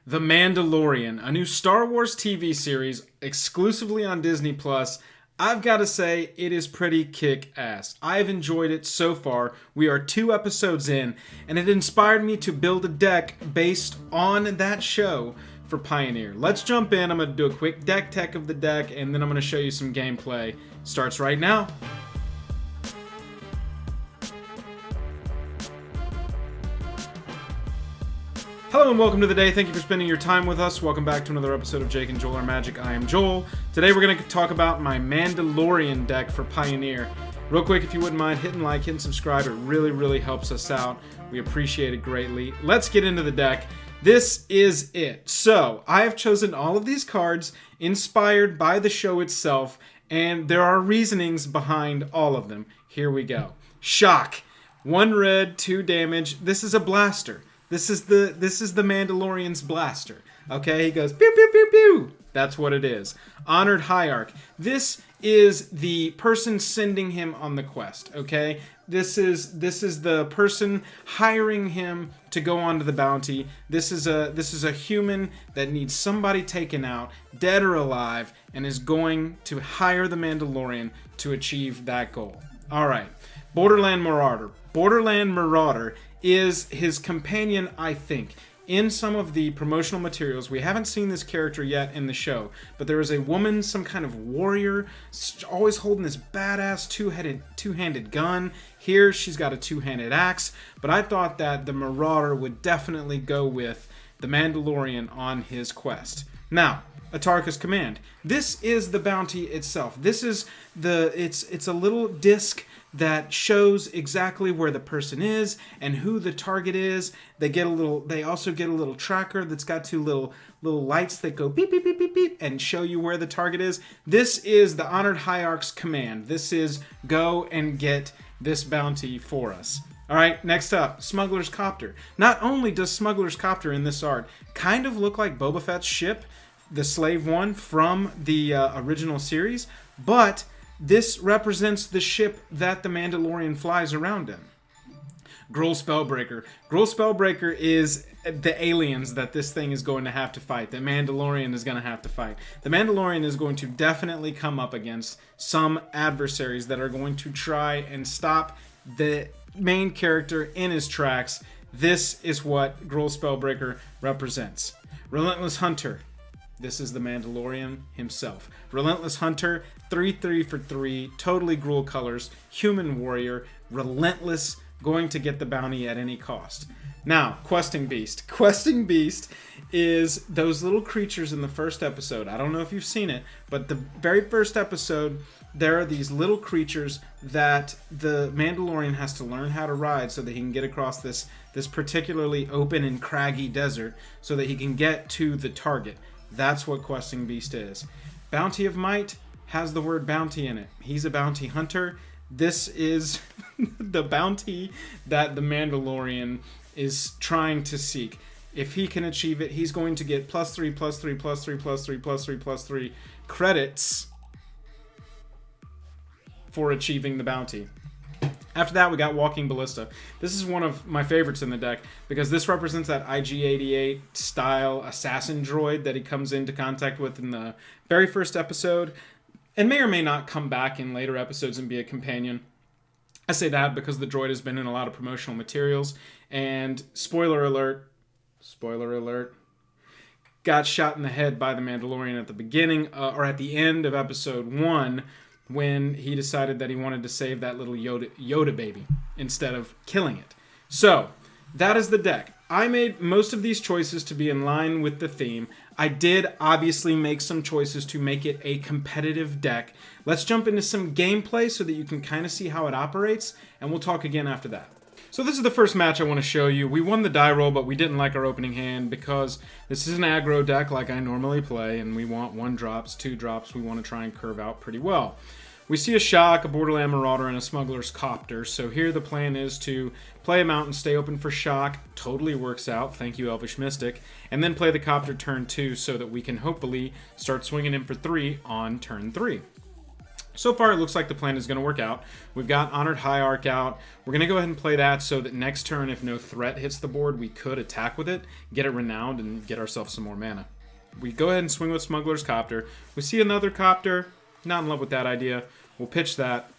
The Mandalorian, a new Star Wars TV series exclusively on Disney Plus. I've got to say, it is pretty kick-ass. I've enjoyed it so far. We are 2 episodes in, and it inspired me to build a deck based on that show for Pioneer. Let's jump in. I'm going to do a quick deck tech of the deck, and then I'm going to show you some gameplay. Starts right now. Hello and welcome to the day. Thank you for spending your time with us. Welcome back to another episode of Jake and Joel Are Magic. I am Joel. Today we're going to talk about my Mandalorian deck for Pioneer. Real quick, if you wouldn't mind hitting like, hitting subscribe, it really helps us out. We appreciate it greatly. Let's get into the deck. This is it. So, I have chosen all of these cards inspired by the show itself, and there are reasonings behind all of them. Here we go. Shock. 1 red, 2 damage. This is a blaster. This is the Mandalorian's blaster. Okay, he goes pew pew pew pew. That's what it is. Honored Hierarch. This is the person sending him on the quest. Okay, this is the person hiring him to go on to the bounty. This is a human that needs somebody taken out, dead or alive, and is going to hire the Mandalorian to achieve that goal. All right, Borderland Marauder. Borderland Marauder is his companion, I think. In some of the promotional materials, we haven't seen this character yet in the show, but there is a woman, some kind of warrior, always holding this badass two-handed gun. Here, she's got a 2-handed axe, but I thought that the Marauder would definitely go with the Mandalorian on his quest. Now, Atarka's Command. This is the bounty itself. This is it's a little disc that shows exactly where the person is and who the target is. They also get a little tracker that's got 2 little lights that go beep beep beep beep beep and show you where the target is. This is the Honored Hierarch's command. This is go and get this bounty for us. All right, next up, Smugglers Copter. Not only does Smugglers Copter in this art kind of look like Boba Fett's ship, the Slave One from the original series, but this represents the ship that the Mandalorian flies around in. Gruul Spellbreaker. Gruul Spellbreaker is the aliens that this thing is going to have to fight. The Mandalorian is going to have to fight. The Mandalorian is going to definitely come up against some adversaries that are going to try and stop the main character in his tracks. This is what Gruul Spellbreaker represents. Relentless Hunter. This is the Mandalorian himself. Relentless Hunter, 3/3 for 3, totally Gruul colors, human warrior, relentless, going to get the bounty at any cost. Now, Questing Beast. Questing Beast is those little creatures in the first episode. I don't know if you've seen it, but the very first episode, there are these little creatures that the Mandalorian has to learn how to ride so that he can get across this particularly open and craggy desert so that he can get to the target. That's what Questing Beast is. Bounty of Might has the word bounty in it. He's a bounty hunter. This is the bounty that the Mandalorian is trying to seek. If he can achieve it, he's going to get +3 credits for achieving the bounty. After that, we got Walking Ballista. This is one of my favorites in the deck because this represents that IG-88 style assassin droid that he comes into contact with in the very first episode and may or may not come back in later episodes and be a companion. I say that because the droid has been in a lot of promotional materials, and spoiler alert, got shot in the head by the Mandalorian at the beginning or at the end of episode 1 when he decided that he wanted to save that little Yoda baby instead of killing it. So, that is the deck. I made most of these choices to be in line with the theme. I did obviously make some choices to make it a competitive deck. Let's jump into some gameplay so that you can kind of see how it operates, and we'll talk again after that. So this is the first match I want to show you. We won the die roll, but we didn't like our opening hand because this is an aggro deck like I normally play, and we want 1 drops, 2 drops. We want to try and curve out pretty well. We see a Shock, a Borderland Marauder, and a Smugglers Copter. So here the plan is to play a Mountain, stay open for Shock. Totally works out. Thank you, Elvish Mystic. And then play the Copter turn 2 so that we can hopefully start swinging in for 3 on turn 3. So far, it looks like the plan is going to work out. We've got Honored Hierarch out. We're going to go ahead and play that so that next turn, if no threat hits the board, we could attack with it, get it renowned, and get ourselves some more mana. We go ahead and swing with Smugglers Copter. We see another Copter. Not in love with that idea. We'll pitch that.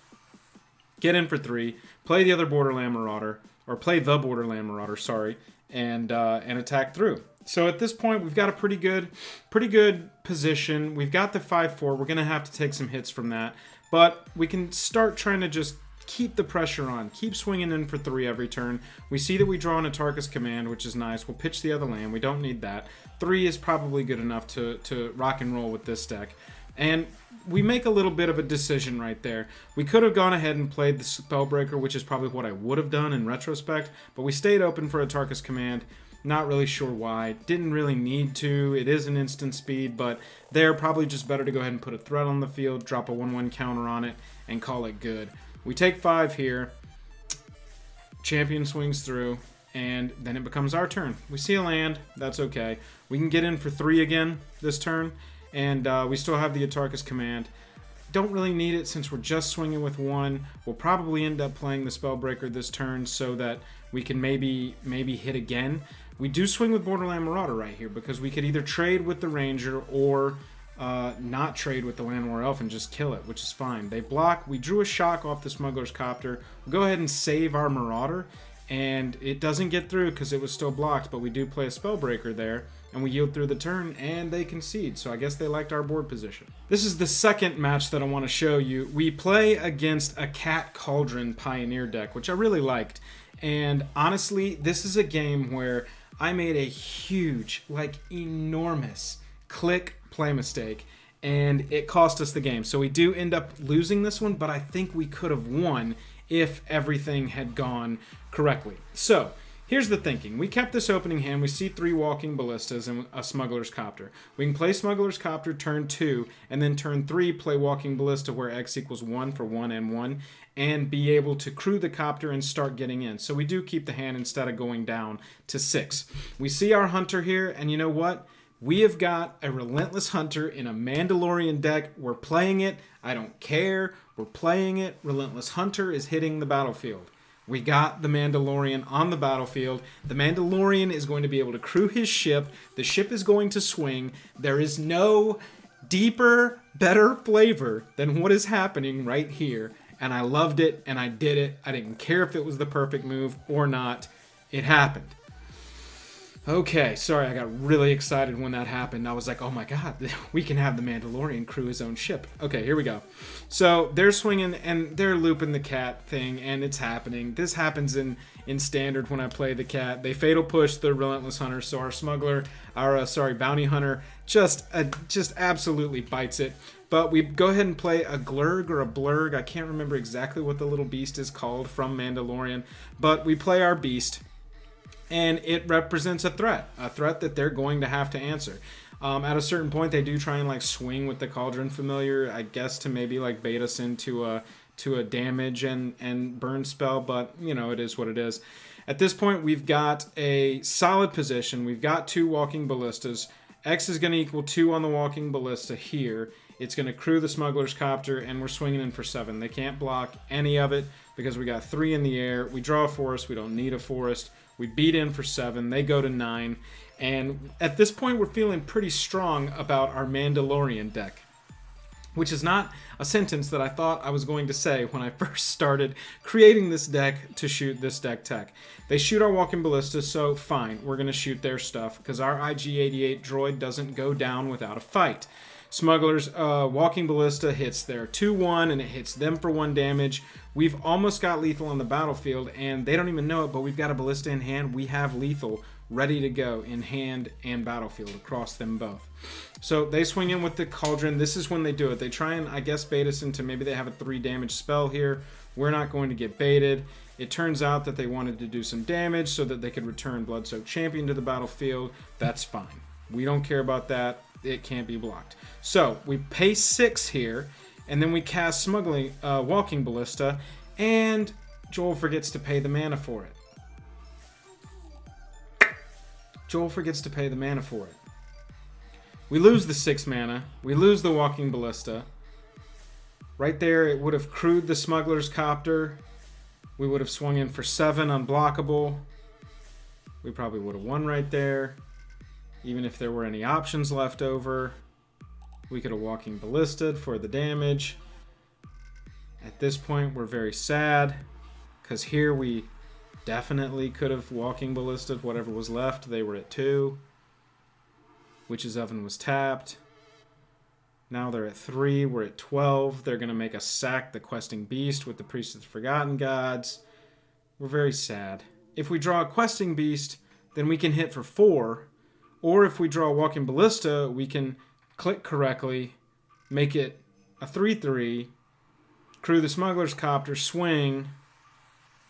Get in for 3. Play the other Borderland Marauder. Or play the Borderland Marauder, sorry. And attack through. So at this point, we've got a pretty good position. We've got the 5-4. We're going to have to take some hits from that. But we can start trying to just keep the pressure on. Keep swinging in for 3 every turn. We see that we draw an Atarka's Command, which is nice. We'll pitch the other land. We don't need that. 3 is probably good enough to rock and roll with this deck. And we make a little bit of a decision right there. We could have gone ahead and played the Spellbreaker, which is probably what I would have done in retrospect. But we stayed open for Atarka's Command. Not really sure why. Didn't really need to. It is an instant speed, but they're probably just better to go ahead and put a threat on the field, drop a 1/1 counter on it, and call it good. We take 5 here. Champion swings through, and then it becomes our turn. We see a land. That's okay. We can get in for 3 again this turn, and we still have the Atarka's Command. Don't really need it since we're just swinging with 1. We'll probably end up playing the Spellbreaker this turn so that we can maybe hit again. We do swing with Borderland Marauder right here because we could either trade with the Ranger or not trade with the Landwar Elf and just kill it, which is fine. They block. We drew a shock off the Smuggler's Copter. We'll go ahead and save our Marauder, and it doesn't get through because it was still blocked, but we do play a Spellbreaker there, and we yield through the turn, and they concede, so I guess they liked our board position. This is the second match that I want to show you. We play against a Cat Cauldron Pioneer deck, which I really liked, and honestly, this is a game where I made a huge, enormous click play mistake, and it cost us the game. So we do end up losing this one, but I think we could have won if everything had gone correctly. So here's the thinking. We kept this opening hand. We see 3 Walking Ballistas and a Smuggler's Copter. We can play Smuggler's Copter turn 2, and then turn 3 play Walking Ballista where X equals 1 for 1 and 1, and be able to crew the Copter and start getting in. So we do keep the hand instead of going down to 6. We see our Hunter here, and you know what? We have got a Relentless Hunter in a Mandalorian deck. We're playing it. I don't care. We're playing it. Relentless Hunter is hitting the battlefield. We got the Mandalorian on the battlefield. The Mandalorian is going to be able to crew his ship. The ship is going to swing. There is no deeper, better flavor than what is happening right here. And I loved it, and I did it. I didn't care if it was the perfect move or not. It happened. Okay, sorry, I got really excited when that happened. I was like, oh my god, we can have the Mandalorian crew his own ship. Okay, here we go. So they're swinging, and they're looping the cat thing, and it's happening. This happens in Standard when I play the cat. They Fatal Push the Relentless Hunter, so our Smuggler, Bounty Hunter, just absolutely bites it. But we go ahead and play a Glurg or a Blurg. I can't remember exactly what the little beast is called from Mandalorian, but we play our beast. And it represents a threat that they're going to have to answer. At a certain point, they do try and swing with the Cauldron Familiar, I guess, to maybe bait us into a damage and burn spell, but it is what it is. At this point, we've got a solid position. We've got 2 Walking Ballistas. X is going to equal 2 on the Walking Ballista here. It's going to crew the Smuggler's Copter, and we're swinging in for 7. They can't block any of it because we got 3 in the air. We draw a forest. We don't need a forest. We beat in for 7. They go to 9. And at this point, we're feeling pretty strong about our Mandalorian deck, which is not a sentence that I thought I was going to say when I first started creating this deck to shoot this deck tech. They shoot our Walking Ballista, so fine. We're going to shoot their stuff because our IG-88 droid doesn't go down without a fight. Smugglers, Walking Ballista hits their 2-1, and it hits them for 1 damage. We've almost got lethal on the battlefield, and they don't even know it, but we've got a Ballista in hand. We have lethal ready to go in hand and battlefield across them both. So they swing in with the Cauldron. This is when they do it. They try and, I guess, bait us into maybe they have a 3 damage spell here. We're not going to get baited. It turns out that they wanted to do some damage so that they could return Bloodsoaked Champion to the battlefield. That's fine. We don't care about that. It can't be blocked. So we pay 6 here, and then we cast Walking Ballista, and Joel forgets to pay the mana for it. We lose the 6 mana. We lose the Walking Ballista. Right there, it would have crewed the Smugglers Copter. We would have swung in for 7 unblockable. We probably would have won right there. Even if there were any options left over, we could have Walking Ballista for the damage. At this point, we're very sad, because here we definitely could have Walking Ballista whatever was left. They were at 2. Witch's Oven was tapped. Now they're at 3. We're at 12. They're going to make us sack the Questing Beast with the Priest of the Forgotten Gods. We're very sad. If we draw a Questing Beast, then we can hit for 4. Or if we draw a Walking Ballista, we can click correctly, make it a 3/3, crew the Smuggler's Copter, swing,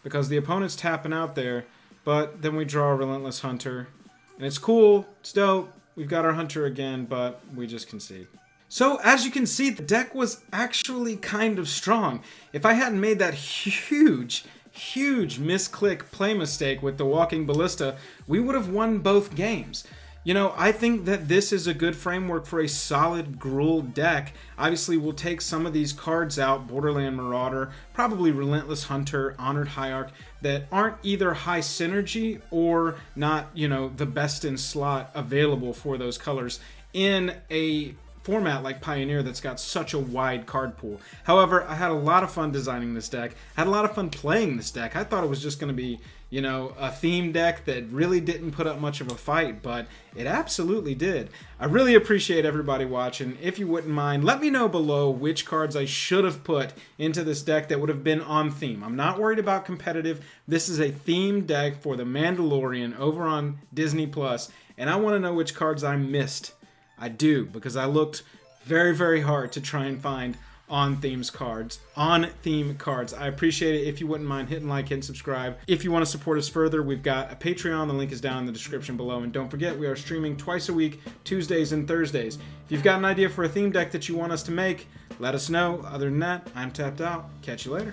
because the opponent's tapping out there, but then we draw a Relentless Hunter. And it's cool, it's dope, we've got our Hunter again, but we just concede. So, as you can see, the deck was actually kind of strong. If I hadn't made that huge misclick play mistake with the Walking Ballista, we would have won both games. You know, I think that this is a good framework for a solid Gruul deck. Obviously, we'll take some of these cards out, Borderland Marauder, probably Relentless Hunter, Honored Hierarch, that aren't either high synergy or not, you know, the best in slot available for those colors in a format like Pioneer that's got such a wide card pool. However, I had a lot of fun designing this deck. I had a lot of fun playing this deck. I thought it was just going to be, you know, a theme deck that really didn't put up much of a fight, but it absolutely did. I really appreciate everybody watching. If you wouldn't mind, let me know below which cards I should have put into this deck that would have been on theme. I'm not worried about competitive. This is a theme deck for The Mandalorian over on Disney+, and I want to know which cards I missed. I do, because I looked very hard to try and find on-theme cards. I appreciate it. If you wouldn't mind hitting like and subscribe. If you want to support us further, we've got a Patreon. The link is down in the description below. And don't forget, we are streaming twice a week, Tuesdays and Thursdays. If you've got an idea for a theme deck that you want us to make, let us know. Other than that, I'm tapped out. Catch you later.